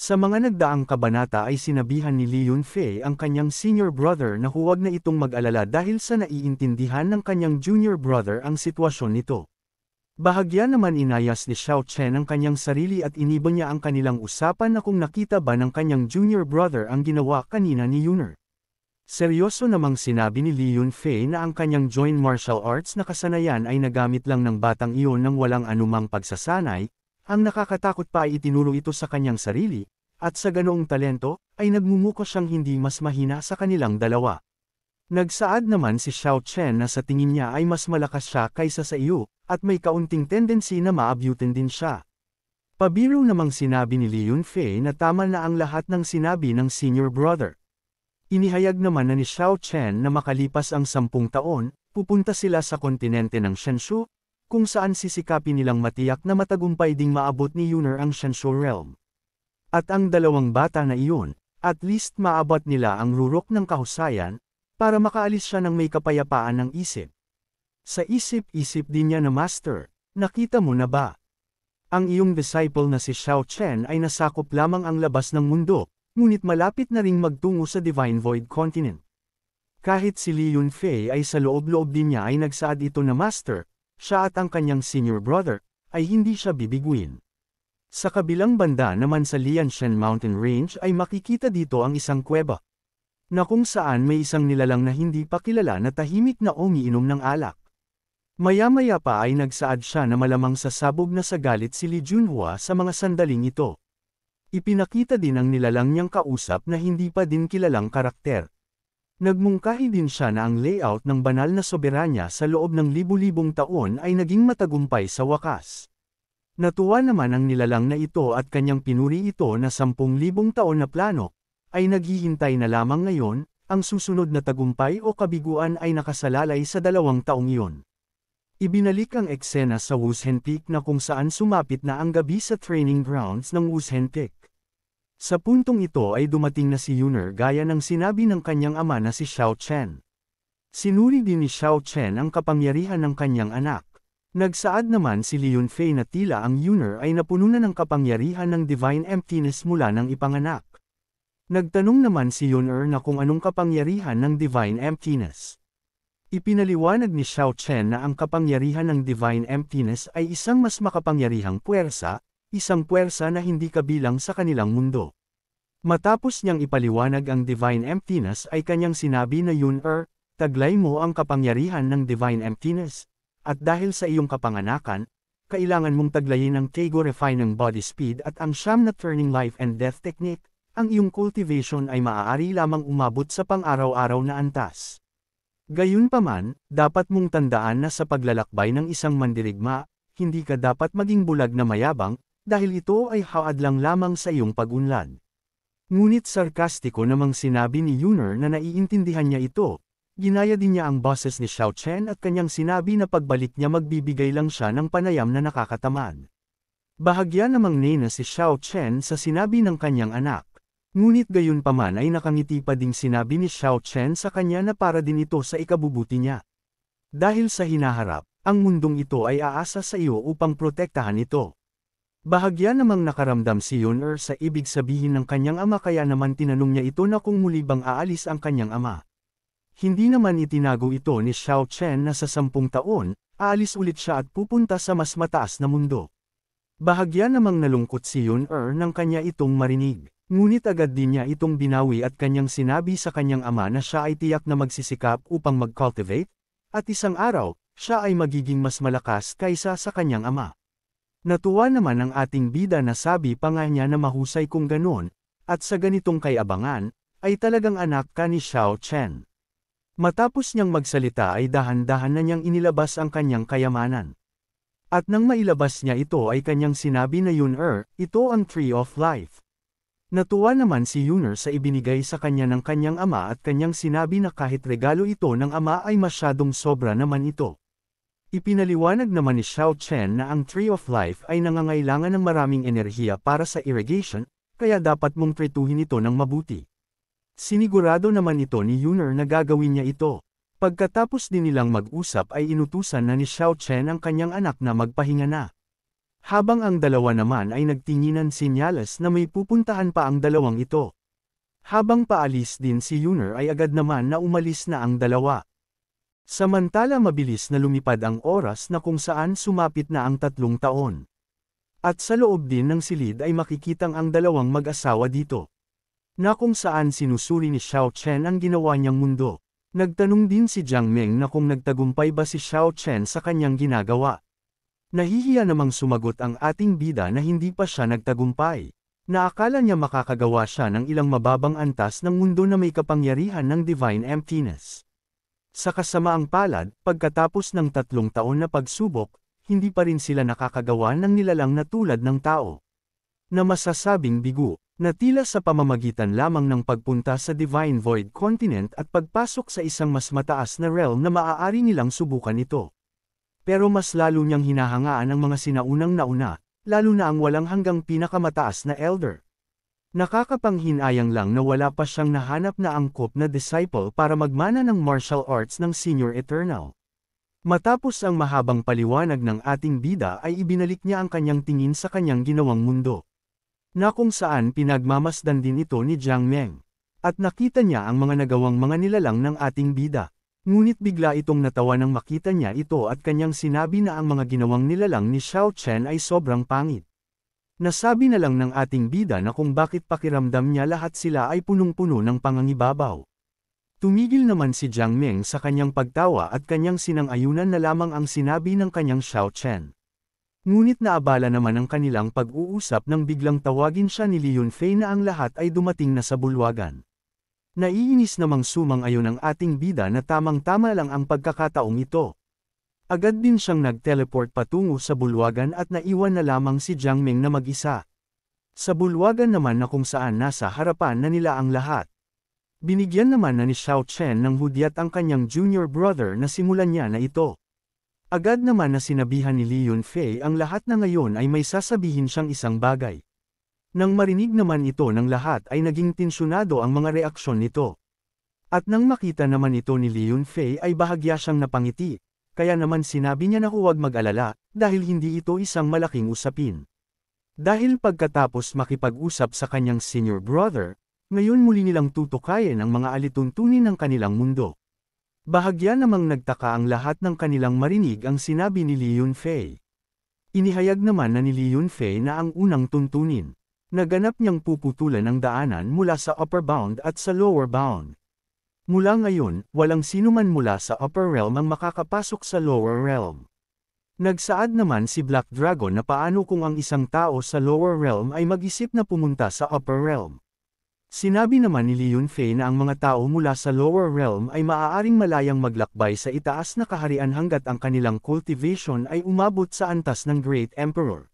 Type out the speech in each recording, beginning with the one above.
Sa mga nagdaang kabanata ay sinabihan ni Li Yunfei ang kanyang senior brother na huwag na itong mag-alala dahil sa naiintindihan ng kanyang junior brother ang sitwasyon nito. Bahagya naman inayas ni Xiao Chen ang kanyang sarili at inibon niya ang kanilang usapan na kung nakita ba ng kanyang junior brother ang ginawa kanina ni Yuner. Seryoso namang sinabi ni Li Yunfei na ang kanyang joint martial arts na kasanayan ay nagamit lang ng batang iyon nang walang anumang pagsasanay, ang nakakatakot pa ay itinuro ito sa kanyang sarili, at sa ganoong talento, ay nagmumuko siyang hindi mas mahina sa kanilang dalawa. Nagsaad naman si Xiao Chen na sa tingin niya ay mas malakas siya kaysa sa iyo, at may kaunting tendency na maabutin din siya. Pabiro namang sinabi ni Li Yunfei na tama na ang lahat ng sinabi ng senior brother. Inihayag naman na ni Xiao Chen na makalipas ang 10 taon, pupunta sila sa kontinente ng Shenshu, kung saan sisikapin nilang matiyak na matagumpay ding maabot ni Yuner ang Shenshu realm. At ang dalawang bata na iyon, at least maabot nila ang rurok ng kahusayan, para makaalis siya ng may kapayapaan ng isip. Sa isip-isip din niya na Master, nakita mo na ba? Ang iyong disciple na si Xiao Chen ay nasakop lamang ang labas ng mundo, ngunit malapit na ring magtungo sa Divine Void Continent. Kahit si Li Yunfei ay sa loob-loob din niya ay nagsaad ito na Master, siya at ang kanyang senior brother, ay hindi siya bibiguin. Sa kabilang banda naman sa Lianshan Mountain Range ay makikita dito ang isang kuweba, na kung saan may isang nilalang na hindi pa kilala na tahimik na umiinom ng alak. Maya-maya pa ay nagsaad siya na malamang sasabog na sa galit si Li Junhua sa mga sandaling ito. Ipinakita din ang nilalang niyang kausap na hindi pa din kilalang karakter. Nagmungkahi din siya na ang layout ng banal na soberanya sa loob ng libu-libong taon ay naging matagumpay sa wakas. Natuwa naman ang nilalang na ito at kanyang pinuri ito na 10,000 taon na plano, ay naghihintay na lamang ngayon, ang susunod na tagumpay o kabiguan ay nakasalalay sa 2 taong iyon. Ibinalik ang eksena sa Wushen Peak na kung saan sumapit na ang gabi sa training grounds ng Wushen Peak. Sa puntong ito ay dumating na si Yuner gaya ng sinabi ng kanyang ama na si Xiao Chen. Sinuri din ni Xiao Chen ang kapangyarihan ng kanyang anak. Nagsaad naman si Li Yunfei na tila ang Yuner ay napuno na ng kapangyarihan ng divine emptiness mula ng ipanganak. Nagtanong naman si Yuner na kung anong kapangyarihan ng divine emptiness. Ipinaliwanag ni Xiao Chen na ang kapangyarihan ng divine emptiness ay isang mas makapangyarihang puwersa, isang puwersa na hindi kabilang sa kanilang mundo. Matapos niyang ipaliwanag ang divine emptiness ay kanyang sinabi na Yuner, taglay mo ang kapangyarihan ng divine emptiness, at dahil sa iyong kapanganakan, kailangan mong taglayin ang Keigo refining body speed at ang siyam na turning life and death technique, ang iyong cultivation ay maaari lamang umabot sa pang-araw-araw na antas. Gayunpaman, dapat mong tandaan na sa paglalakbay ng isang mandirigma, hindi ka dapat maging bulag na mayabang, dahil ito ay haadlang lamang sa iyong pag-unlad. Ngunit sarkastiko namang sinabi ni Yuner na naiintindihan niya ito, ginaya din niya ang boses ni Xiao Chen at kanyang sinabi na pagbalik niya magbibigay lang siya ng panayam na nakakatamad. Bahagya namang nena si Xiao Chen sa sinabi ng kanyang anak. Ngunit gayunpaman ay nakangiti pa ding sinabi ni Xiao Chen sa kanya na para din ito sa ikabubuti niya. Dahil sa hinaharap, ang mundong ito ay aasa sa iyo upang protektahan ito. Bahagya namang nakaramdam si Yuner sa ibig sabihin ng kanyang ama kaya naman tinanong niya ito na kung muli bang aalis ang kanyang ama. Hindi naman itinago ito ni Xiao Chen na sa 10 taon, aalis ulit siya at pupunta sa mas mataas na mundo. Bahagya namang nalungkot si Yuner nang kanya itong marinig. Ngunit agad din niya itong binawi at kanyang sinabi sa kanyang ama na siya ay tiyak na magsisikap upang mag-cultivate, at isang araw, siya ay magiging mas malakas kaysa sa kanyang ama. Natuwa naman ang ating bida na sabi pa nga niya na mahusay kung ganon, at sa ganitong kayabangan, ay talagang anak ka ni Xiao Chen. Matapos niyang magsalita ay dahan-dahan na niyang inilabas ang kanyang kayamanan. At nang mailabas niya ito ay kanyang sinabi na Yuner, ito ang Tree of Life. Natuwa naman si Yuner sa ibinigay sa kanya ng kanyang ama at kanyang sinabi na kahit regalo ito ng ama ay masyadong sobra naman ito. Ipinaliwanag naman ni Xiao Chen na ang Tree of Life ay nangangailangan ng maraming enerhiya para sa irrigation, kaya dapat mong tretuhin ito ng mabuti. Sinigurado naman ito ni Yuner na gagawin niya ito. Pagkatapos din nilang mag-usap ay inutusan na ni Xiao Chen ang kanyang anak na magpahinga na. Habang ang dalawa naman ay nagtinginan senyales na may pupuntahan pa ang dalawang ito. Habang paalis din si Yuner ay agad naman na umalis na ang dalawa. Samantala mabilis na lumipad ang oras na kung saan sumapit na ang 3 taon. At sa loob din ng silid ay makikitang ang dalawang mag-asawa dito. Na kung saan sinusuri ni Xiao Chen ang ginawa niyang mundo. Nagtanong din si Jiang Meng na kung nagtagumpay ba si Xiao Chen sa kanyang ginagawa. Nahihiya namang sumagot ang ating bida na hindi pa siya nagtagumpay. Naakala niya makakagawa siya ng ilang mababang antas ng mundo na may kapangyarihan ng divine emptiness. Sa kasamaang palad, pagkatapos ng 3 taon na pagsubok, hindi pa rin sila nakakagawa ng nilalang na tulad ng tao. Na masasabing bigo, na tila sa pamamagitan lamang ng pagpunta sa Divine Void Continent at pagpasok sa isang mas mataas na realm na maaari nilang subukan ito. Pero mas lalo niyang hinahangaan ang mga sinaunang nauna, lalo na ang walang hanggang pinakamataas na elder. Nakakapanghinayang lang na wala pa siyang nahanap na angkop na disciple para magmana ng martial arts ng Senior Eternal. Matapos ang mahabang paliwanag ng ating bida ay ibinalik niya ang kanyang tingin sa kanyang ginawang mundo. Na kung saan pinagmamasdan din ito ni Jiang Meng. At nakita niya ang mga nagawang mga nilalang ng ating bida. Ngunit bigla itong natawa nang makita niya ito at kanyang sinabi na ang mga ginawang nilalang ni Xiao Chen ay sobrang pangit. Nasabi na lang ng ating bida na kung bakit pakiramdam niya lahat sila ay punong-puno ng pangangibabaw. Tumigil naman si Jiang Meng sa kanyang pagtawa at kanyang sinang-ayunan na lamang ang sinabi ng kanyang Xiao Chen. Ngunit naabala naman ang kanilang pag-uusap nang biglang tawagin siya ni Li Yunfei na ang lahat ay dumating na sa bulwagan. Naiinis namang sumang-ayon ang ating bida na tamang-tama lang ang pagkakataong ito. Agad din siyang nag-teleport patungo sa bulwagan at naiwan na lamang si Jiang Meng na mag-isa. Sa bulwagan naman na kung saan nasa harapan na nila ang lahat. Binigyan naman na ni Xiao Chen ng hudyat ang kanyang junior brother na simulan niya na ito. Agad naman na sinabihan ni Li Yunfei ang lahat na ngayon ay may sasabihin siyang isang bagay. Nang marinig naman ito ng lahat ay naging tensyonado ang mga reaksyon nito. At nang makita naman ito ni Li Yunfei ay bahagya siyang napangiti. Kaya naman sinabi niya na huwag mag-alala, dahil hindi ito isang malaking usapin. Dahil pagkatapos makipag-usap sa kanyang senior brother, ngayon muli nilang tutukayin ang mga alituntunin ng kanilang mundo. Bahagya namang nagtaka ang lahat ng kanilang marinig ang sinabi ni Li Yunfei. Inihayag naman na ni Li Yunfei na ang unang tuntunin. Naganap niyang puputulan ang daanan mula sa upper bound at sa lower bound. Mula ngayon, walang sinuman mula sa upper realm ang makakapasok sa lower realm. Nagsaad naman si Black Dragon na paano kung ang isang tao sa lower realm ay mag-isip na pumunta sa upper realm. Sinabi naman ni Li Yunfei na ang mga tao mula sa lower realm ay maaaring malayang maglakbay sa itaas na kaharian hanggat ang kanilang cultivation ay umabot sa antas ng Great Emperor.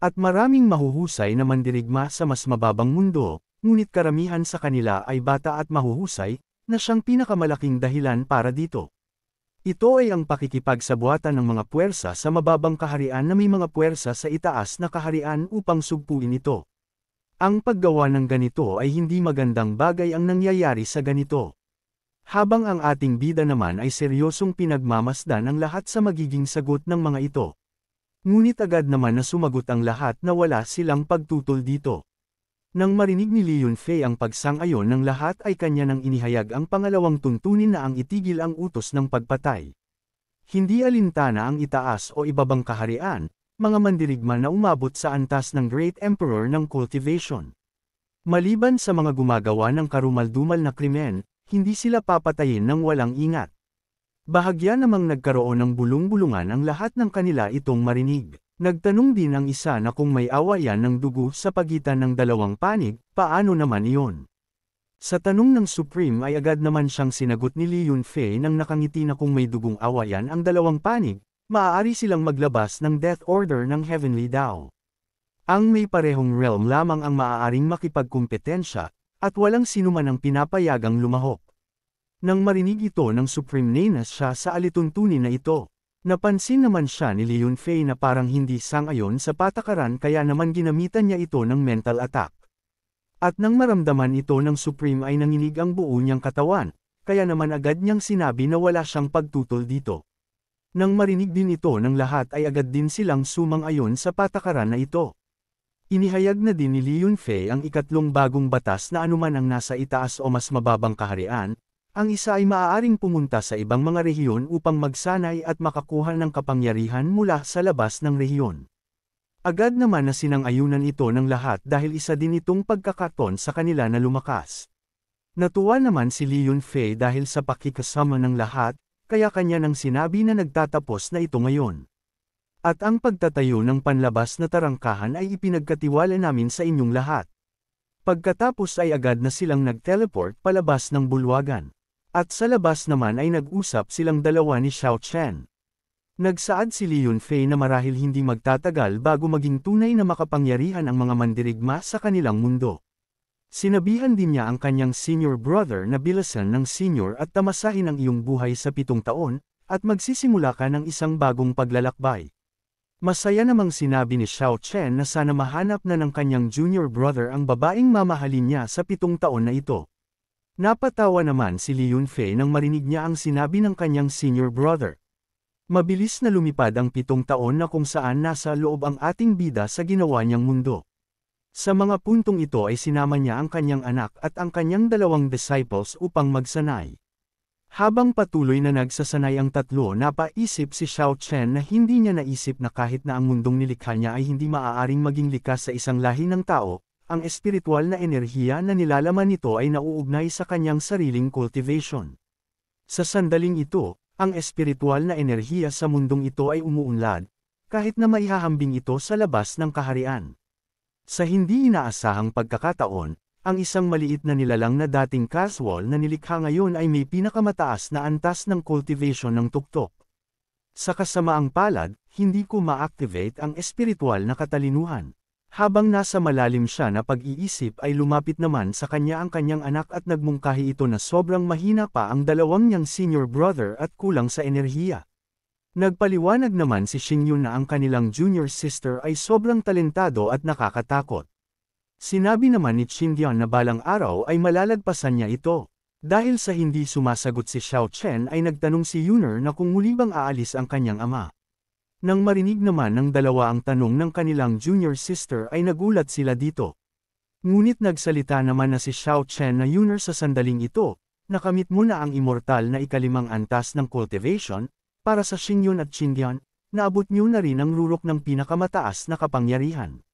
At maraming mahuhusay na mandirigma sa mas mababang mundo, ngunit karamihan sa kanila ay bata at mahuhusay, na siyang pinakamalaking dahilan para dito. Ito ay ang pakikipagsabuatan ng mga puwersa sa mababang kaharian na may mga puwersa sa itaas na kaharian upang sugpuin ito. Ang paggawa ng ganito ay hindi magandang bagay ang nangyayari sa ganito. Habang ang ating bida naman ay seryosong pinagmamasdan ang lahat sa magiging sagot ng mga ito. Ngunit agad naman na sumagot ang lahat na wala silang pagtutol dito. Nang marinig ni Li Yunfei ang pagsang-ayon ng lahat ay kanya nang inihayag ang pangalawang tuntunin na ang itigil ang utos ng pagpatay. Hindi alintana ang itaas o ibabang kaharian, mga mandirigma na umabot sa antas ng Great Emperor ng cultivation. Maliban sa mga gumagawa ng karumal-dumal na krimen, hindi sila papatayin ng walang ingat. Bahagya namang nagkaroon ng bulong-bulungan ang lahat ng kanila itong marinig. Nagtanong din ang isa na kung may awayan ng dugo sa pagitan ng dalawang panig, paano naman iyon? Sa tanong ng Supreme ay agad naman siyang sinagot ni Li Yunfei nang nakangiti na kung may dugong awayan ang dalawang panig, maaari silang maglabas ng Death Order ng Heavenly Dao. Ang may parehong realm lamang ang maaaring makipagkumpetensya, at walang sinuman ang pinapayagang lumahok. Nang marinig ito ng Supreme Nainas siya sa alituntunin na ito. Napansin naman siya ni Li Yunfei na parang hindi sang-ayon sa patakaran kaya naman ginamitan niya ito ng mental attack. At nang maramdaman ito ng Supreme ay nanginig ang buo niyang katawan, kaya naman agad niyang sinabi na wala siyang pagtutol dito. Nang marinig din ito ng lahat ay agad din silang sumang-ayon sa patakaran na ito. Inihayag na din ni Li Yunfei ang ikatlong bagong batas na anuman ang nasa itaas o mas mababang kaharian, ang isa ay maaaring pumunta sa ibang mga rehiyon upang magsanay at makakuha ng kapangyarihan mula sa labas ng rehiyon. Agad naman na sinang-ayunan ito ng lahat dahil isa din itong pagkakataon sa kanila na lumakas. Natuwa naman si Li Yunfei dahil sa pakikasama ng lahat, kaya kanya nang sinabi na nagtatapos na ito ngayon. At ang pagtatayo ng panlabas na tarangkahan ay ipinagkatiwala namin sa inyong lahat. Pagkatapos ay agad na silang nag-teleport palabas ng bulwagan. At sa labas naman ay nag-usap silang dalawa ni Xiao Chen. Nagsaad si Li Yunfei na marahil hindi magtatagal bago maging tunay na makapangyarihan ang mga mandirigma sa kanilang mundo. Sinabihan din niya ang kanyang senior brother na bilasan ng senior at tamasahin ang iyong buhay sa 7 taon, at magsisimula ka ng isang bagong paglalakbay. Masaya namang sinabi ni Xiao Chen na sana mahanap na ng kanyang junior brother ang babaeng mamahalin niya sa 7 taon na ito. Napatawa naman si Li Yunfei nang marinig niya ang sinabi ng kanyang senior brother. Mabilis na lumipad ang 7 taon na kung saan nasa loob ang ating bida sa ginawa niyang mundo. Sa mga puntong ito ay sinama niya ang kanyang anak at ang kanyang 2 disciples upang magsanay. Habang patuloy na nagsasanay ang tatlo, napaisip si Xiao Chen na hindi niya naisip na kahit na ang mundong nilikha niya ay hindi maaaring maging likas sa isang lahi ng tao, ang espiritual na enerhiya na nilalaman nito ay nauugnay sa kanyang sariling cultivation. Sa sandaling ito, ang espiritual na enerhiya sa mundong ito ay umuunlad, kahit na maihahambing ito sa labas ng kaharian. Sa hindi inaasahang pagkakataon, ang isang maliit na nilalang na dating casual na nilikha ngayon ay may pinakamataas na antas ng cultivation ng tuktok. Sa kasamaang palad, hindi ko ma-activate ang espiritual na katalinuhan. Habang nasa malalim siya na pag-iisip ay lumapit naman sa kanya ang kanyang anak at nagmungkahi ito na sobrang mahina pa ang dalawang niyang senior brother at kulang sa enerhiya. Nagpaliwanag naman si Xingyun na ang kanilang junior sister ay sobrang talentado at nakakatakot. Sinabi naman ni Xingyun na balang araw ay malalagpasan niya ito. Dahil sa hindi sumasagot si Xiao Chen ay nagtanong si Yuner na kung muli bang aalis ang kanyang ama. Nang marinig naman ng dalawa ang tanong ng kanilang junior sister ay nagulat sila dito. Ngunit nagsalita naman na si Xiao Chen na Yuner sa sandaling ito, nakamit mo na ang immortal na ikalimang antas ng cultivation. Para sa Xingyun at Xingyun, naabot niyo na rin ang rurok ng pinakamataas na kapangyarihan.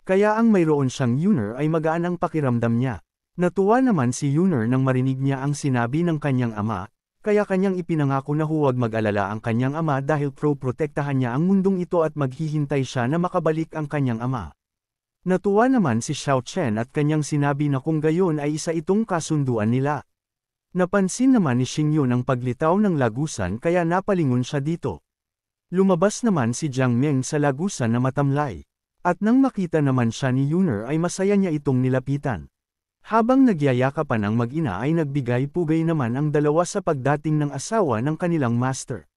Kaya ang mayroon siyang Yuner ay magaan ang pakiramdam niya. Natuwa naman si Yuner nang marinig niya ang sinabi ng kanyang ama, kaya kanyang ipinangako na huwag mag-alala ang kanyang ama dahil protektahan niya ang mundong ito at maghihintay siya na makabalik ang kanyang ama. Natuwa naman si Xiao Chen at kanyang sinabi na kung gayon ay isa itong kasunduan nila. Napansin naman ni Xingyun ang paglitaw ng lagusan kaya napalingon siya dito. Lumabas naman si Jiang Meng sa lagusan na matamlay. At nang makita naman siya ni Yuner ay masaya niya itong nilapitan. Habang nagyayakapan ang mag-ina ay nagbigay-pugay naman ang dalawa sa pagdating ng asawa ng kanilang master.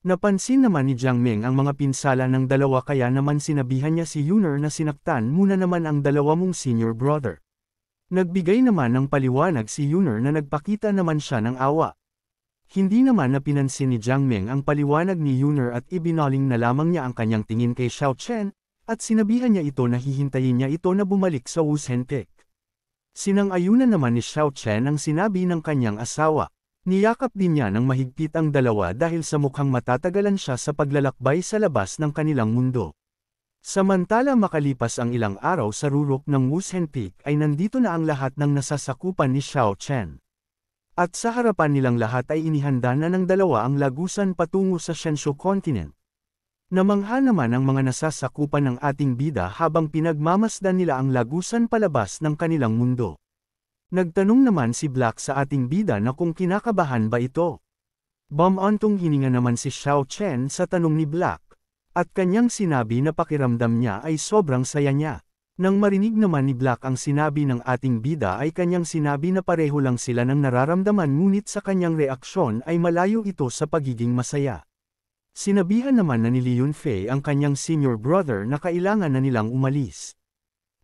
Napansin naman ni Jiang Meng ang mga pinsala ng dalawa kaya naman sinabihan niya si Yuner na sinaktan muna naman ang dalawa mong senior brother. Nagbigay naman ng paliwanag si Yuner na nagpakita naman siya ng awa. Hindi naman napinansin ni Jiang Meng ang paliwanag ni Yuner at ibinaling na lamang niya ang kanyang tingin kay Xiao Chen, at sinabihan niya ito na hihintayin niya ito na bumalik sa Wushentek. Sinang-ayunan naman ni Xiao Chen ang sinabi ng kanyang asawa. Niyakap din niya ng mahigpit ang dalawa dahil sa mukhang matatagalan siya sa paglalakbay sa labas ng kanilang mundo. Samantala makalipas ang ilang araw sa rurok ng Wushentek ay nandito na ang lahat ng nasasakupan ni Xiao Chen. At sa harapan nilang lahat ay inihanda na ng dalawa ang lagusan patungo sa Shenzhou Continent. Namangha naman ang mga nasasakupan ng ating bida habang pinagmamasdan nila ang lagusan palabas ng kanilang mundo. Nagtanong naman si Black sa ating bida na kung kinakabahan ba ito. Bumantong hininga naman si Xiao Chen sa tanong ni Black. At kanyang sinabi na pakiramdam niya ay sobrang saya niya. Nang marinig naman ni Black ang sinabi ng ating bida ay kanyang sinabi na pareho lang sila ng nararamdaman ngunit sa kanyang reaksyon ay malayo ito sa pagiging masaya. Sinabihan naman na ni Li Yunfei ang kanyang senior brother na kailangan na nilang umalis.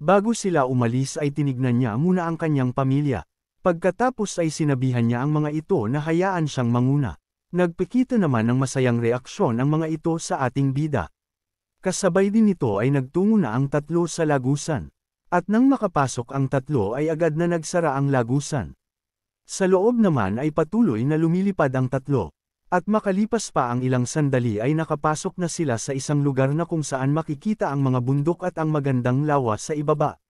Bago sila umalis ay tinignan niya muna ang kanyang pamilya. Pagkatapos ay sinabihan niya ang mga ito na hayaan siyang manguna. Nagpakita naman ng masayang reaksyon ang mga ito sa ating bida. Kasabay din nito ay nagtungo na ang tatlo sa lagusan. At nang makapasok ang tatlo ay agad na nagsara ang lagusan. Sa loob naman ay patuloy na lumilipad ang tatlo. At makalipas pa ang ilang sandali ay nakapasok na sila sa isang lugar na kung saan makikita ang mga bundok at ang magandang lawa sa ibaba.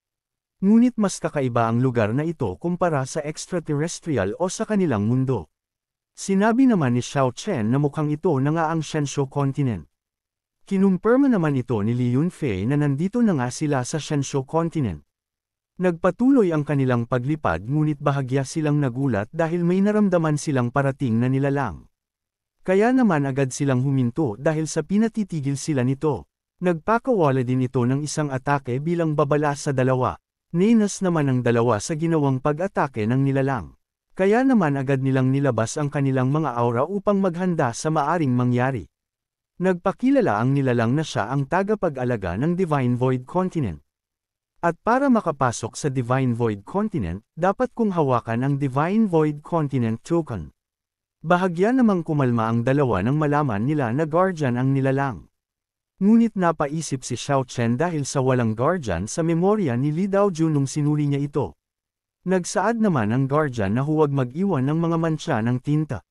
Ngunit mas kakaiba ang lugar na ito kumpara sa extraterrestrial o sa kanilang mundo. Sinabi naman ni Xiao Chen na mukhang ito na nga ang Shenzhou Continent. Kinumpirma naman ito ni Li Yunfei na nandito na nga sila sa Shenzhou Continent. Nagpatuloy ang kanilang paglipad ngunit bahagya silang nagulat dahil may naramdaman silang parating na nilalang. Kaya naman agad silang huminto dahil sa pinatitigil sila nito. Nagpakawala din ito ng isang atake bilang babala sa dalawa. Ninas naman ang dalawa sa ginawang pag-atake ng nilalang. Kaya naman agad nilang nilabas ang kanilang mga aura upang maghanda sa maaring mangyari. Nagpakilala ang nilalang na siya ang tagapag-alaga ng Divine Void Continent. At para makapasok sa Divine Void Continent, dapat kong hawakan ang Divine Void Continent Token. Bahagya namang kumalma ang dalawa nang malaman nila na guardian ang nilalang. Ngunit napaisip si Xiao Chen dahil sa walang guardian sa memorya ni Li Daojun nung sinuri niya ito. Nagsaad naman ang guardian na huwag mag-iwan ng mga mantsa ng tinta.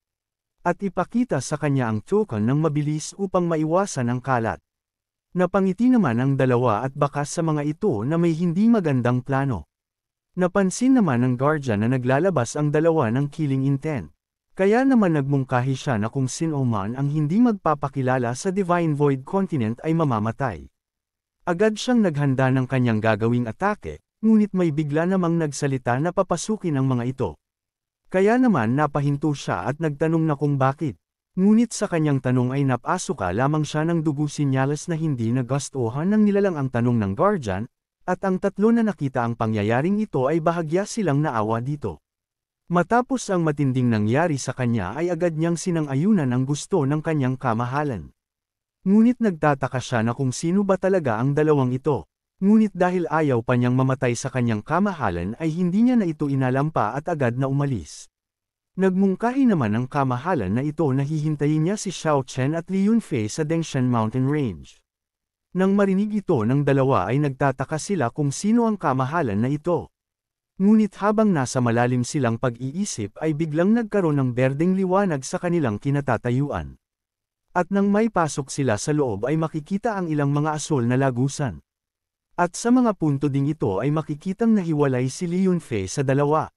At ipakita sa kanya ang token ng mabilis upang maiwasan ang kalat. Napangiti naman ang dalawa at bakas sa mga ito na may hindi magandang plano. Napansin naman ng guardian na naglalabas ang dalawa ng killing intent. Kaya naman nagmungkahi siya na kung sino man ang hindi magpapakilala sa Divine Void Continent ay mamamatay. Agad siyang naghanda ng kanyang gagawing atake. Ngunit may bigla namang nagsalita na papasukin ang mga ito. Kaya naman napahinto siya at nagtanong na kung bakit. Ngunit sa kanyang tanong ay napasuka lamang siya ng dugo sinyalas na hindi nagustuhan ng nilalang ang tanong ng guardian, at ang tatlo na nakita ang pangyayaring ito ay bahagya silang naawa dito. Matapos ang matinding nangyari sa kanya ay agad niyang sinang-ayunan ang gusto ng kanyang kamahalan. Ngunit nagtataka siya na kung sino ba talaga ang dalawang ito. Ngunit dahil ayaw pa niyang mamatay sa kanyang kamahalan ay hindi niya na ito inalampa at agad na umalis. Nagmungkahi naman ang kamahalan na ito na hihintayin niya si Xiao Chen at Li Yunfei sa Dengshan Mountain Range. Nang marinig ito ng dalawa ay nagtataka sila kung sino ang kamahalan na ito. Ngunit habang nasa malalim silang pag-iisip ay biglang nagkaroon ng berdeng liwanag sa kanilang kinatatayuan. At nang may pasok sila sa loob ay makikita ang ilang mga asol na lagusan. At sa mga punto ding ito ay makikitang nahiwalay si Li Yunfei sa dalawa.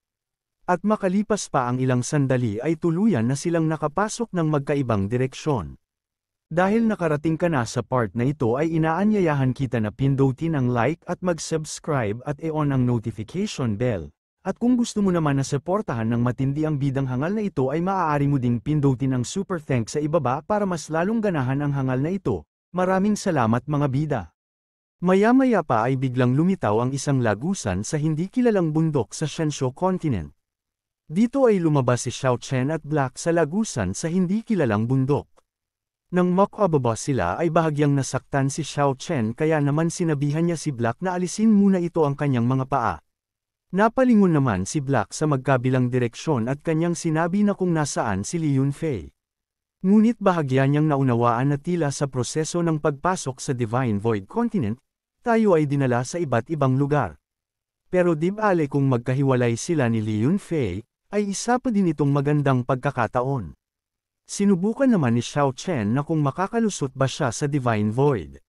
At makalipas pa ang ilang sandali ay tuluyan na silang nakapasok ng magkaibang direksyon. Dahil nakarating ka na sa part na ito ay inaanyayahan kita na pindutin ang like at mag-subscribe at i-on ang notification bell. At kung gusto mo naman na suportahan ng matindi ang bidang hangal na ito ay maaari mo ding pindutin ang super thanks sa ibaba para mas lalong ganahan ang hangal na ito. Maraming salamat mga bida. Maya-maya pa ay biglang lumitaw ang isang lagusan sa hindi kilalang bundok sa Shenzhou Continent. Dito ay lumabas si Xiao Chen at Black sa lagusan sa hindi kilalang bundok. Nang makababa sila ay bahagyang nasaktan si Xiao Chen kaya naman sinabihan niya si Black na alisin muna ito ang kanyang mga paa. Napalingon naman si Black sa magkabilang direksyon at kanyang sinabi na kung nasaan si Li Yunfei. Ngunit bahagya niyang naunawaan na tila sa proseso ng pagpasok sa Divine Void Continent, tayo ay dinala sa iba't ibang lugar. Pero di bale kung magkahiwalay sila ni Li Yunfei, ay isa pa din itong magandang pagkakataon. Sinubukan naman ni Xiao Chen na kung makakalusot ba siya sa Divine Void.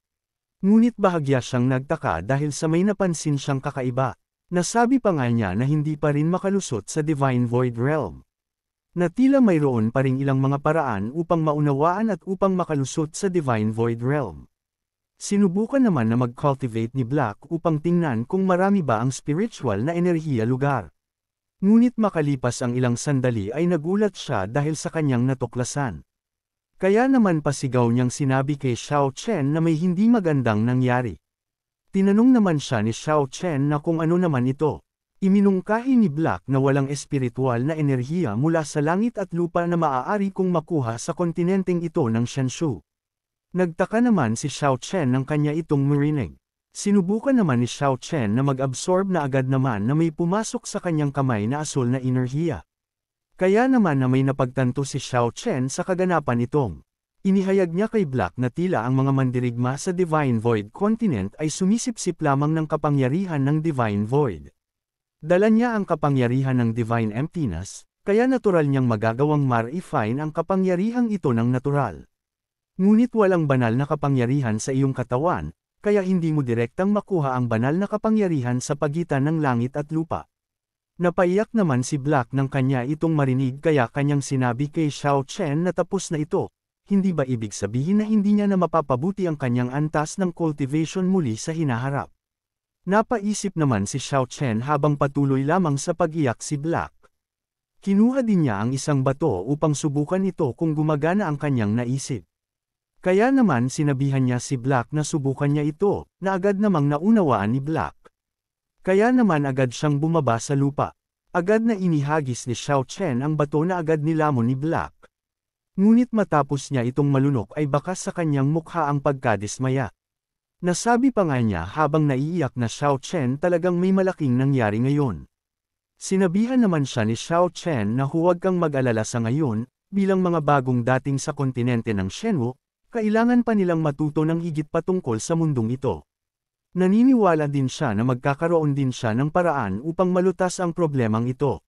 Ngunit bahagya siyang nagtaka dahil sa may napansin siyang kakaiba. Nasabi pa nga niya na hindi pa rin makalusot sa Divine Void Realm. Na tila mayroon pa ring ilang mga paraan upang maunawaan at upang makalusot sa Divine Void Realm. Sinubukan naman na mag-cultivate ni Black upang tingnan kung marami ba ang spiritual na enerhiya lugar. Ngunit makalipas ang ilang sandali ay nagulat siya dahil sa kanyang natuklasan. Kaya naman pasigaw niyang sinabi kay Xiao Chen na may hindi magandang nangyari. Tinanong naman siya ni Xiao Chen na kung ano naman ito. Iminungkahi ni Black na walang espiritual na enerhiya mula sa langit at lupa na maaari kong makuha sa kontinenteng ito ng Shenzhou. Nagtaka naman si Xiao Chen ng kanya itong marinig. Sinubukan naman ni Xiao Chen na mag-absorb na agad naman na may pumasok sa kanyang kamay na asol na enerhiya. Kaya naman na may napagtanto si Xiao Chen sa kaganapan itong. Inihayag niya kay Black na tila ang mga mandirigma sa Divine Void Continent ay sumisipsip lamang ng kapangyarihan ng Divine Void. Dala niya ang kapangyarihan ng Divine Emptiness, kaya natural niyang magagawang ma-refine ang kapangyarihang ito ng natural. Ngunit walang banal na kapangyarihan sa iyong katawan, kaya hindi mo direktang makuha ang banal na kapangyarihan sa pagitan ng langit at lupa. Napaiyak naman si Black nang kanya itong marinig kaya kanyang sinabi kay Xiao Chen na tapos na ito. Hindi ba ibig sabihin na hindi niya na mapapabuti ang kanyang antas ng cultivation muli sa hinaharap? Napaisip naman si Xiao Chen habang patuloy lamang sa pag-iyak si Black. Kinuha din niya ang isang bato upang subukan ito kung gumagana ang kanyang naisip. Kaya naman sinabihan niya si Black na subukan niya ito, na agad namang naunawaan ni Black. Kaya naman agad siyang bumaba sa lupa. Agad na inihagis ni Xiao Chen ang bato na agad nilamon ni Black. Ngunit matapos niya itong malunok ay bakas sa kanyang mukha ang pagkadismaya. Nasabi pa nga niya habang naiiyak na Xiao Chen talagang may malaking nangyari ngayon. Sinabihan naman siya ni Xiao Chen na huwag kang mag-alala sa ngayon, bilang mga bagong dating sa kontinente ng Shenwu, kailangan pa nilang matuto ng higit patungkol sa mundong ito. Naniniwala din siya na magkakaroon din siya ng paraan upang malutas ang problemang ito.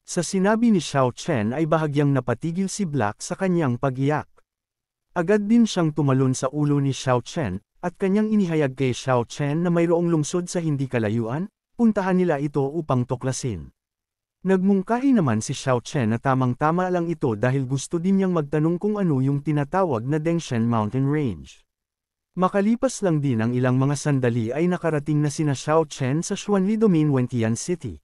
Sa sinabi ni Xiao Chen ay bahagyang napatigil si Black sa kanyang pag-iyak. Agad din siyang tumalon sa ulo ni Xiao Chen, at kanyang inihayag kay Xiao Chen na mayroong lungsod sa hindi kalayuan, puntahan nila ito upang tuklasin. Nagmungkahi naman si Xiao Chen na tamang-tama lang ito dahil gusto din niyang magtanong kung ano yung tinatawag na Dengshen Mountain Range. Makalipas lang din ang ilang mga sandali ay nakarating na sina Xiao Chen sa Xuanli Domain Wentian City.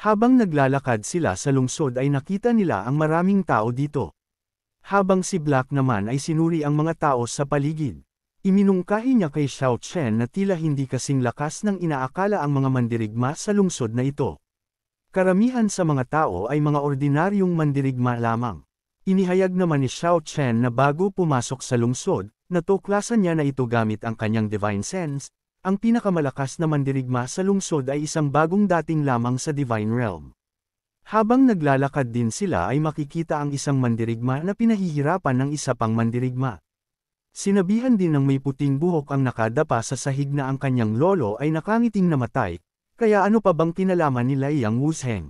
Habang naglalakad sila sa lungsod ay nakita nila ang maraming tao dito. Habang si Black naman ay sinuri ang mga tao sa paligid. Iminungkahi niya kay Xiao Chen na tila hindi kasing lakas ng inaakala ang mga mandirigma sa lungsod na ito. Karamihan sa mga tao ay mga ordinaryong mandirigma lamang. Inihayag naman ni Xiao Chen na bago pumasok sa lungsod, natuklasan niya na ito gamit ang kanyang Divine Sense. Ang pinakamalakas na mandirigma sa lungsod ay isang bagong dating lamang sa Divine Realm. Habang naglalakad din sila ay makikita ang isang mandirigma na pinahihirapan ng isa pang mandirigma. Sinabihan din ng may puting buhok ang nakadapa sa sahig na ang kanyang lolo ay nakangiting namatay, kaya ano pa bang kinalaman nila Yang Wusheng?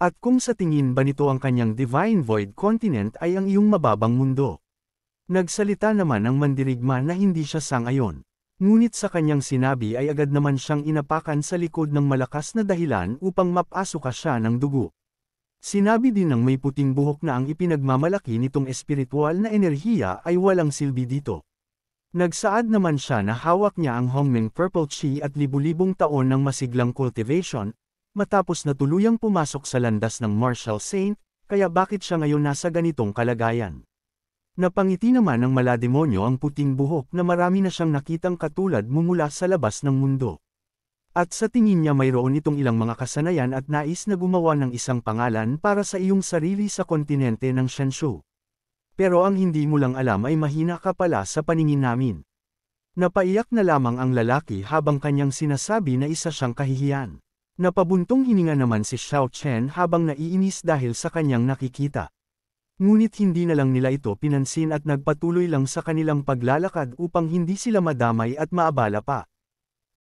At kung sa tingin ba nito ang kanyang Divine Void Continent ay ang iyong mababang mundo? Nagsalita naman ang mandirigma na hindi siya sang-ayon. Ngunit sa kanyang sinabi ay agad naman siyang inapakan sa likod ng malakas na dahilan upang mapasuka siya ng dugo. Sinabi din ng may puting buhok na ang ipinagmamalaki nitong espiritual na enerhiya ay walang silbi dito. Nagsaad naman siya na hawak niya ang Hongmeng Purple Chi at libu-libong taon ng masiglang cultivation, matapos na tuluyang pumasok sa landas ng Martial Saint, kaya bakit siya ngayon nasa ganitong kalagayan? Napangiti naman ng malademonyo ang puting buhok na marami na siyang nakitang katulad mumula sa labas ng mundo. At sa tingin niya mayroon itong ilang mga kasanayan at nais na gumawa ng isang pangalan para sa iyong sarili sa kontinente ng Shenzhou. Pero ang hindi mo lang alam ay mahina ka pala sa paningin namin. Napaiyak na lamang ang lalaki habang kanyang sinasabi na isa siyang kahihiyan. Napabuntong hininga naman si Xiao Chen habang naiinis dahil sa kanyang nakikita. Ngunit hindi na lang nila ito pinansin at nagpatuloy lang sa kanilang paglalakad upang hindi sila madamay at maabala pa.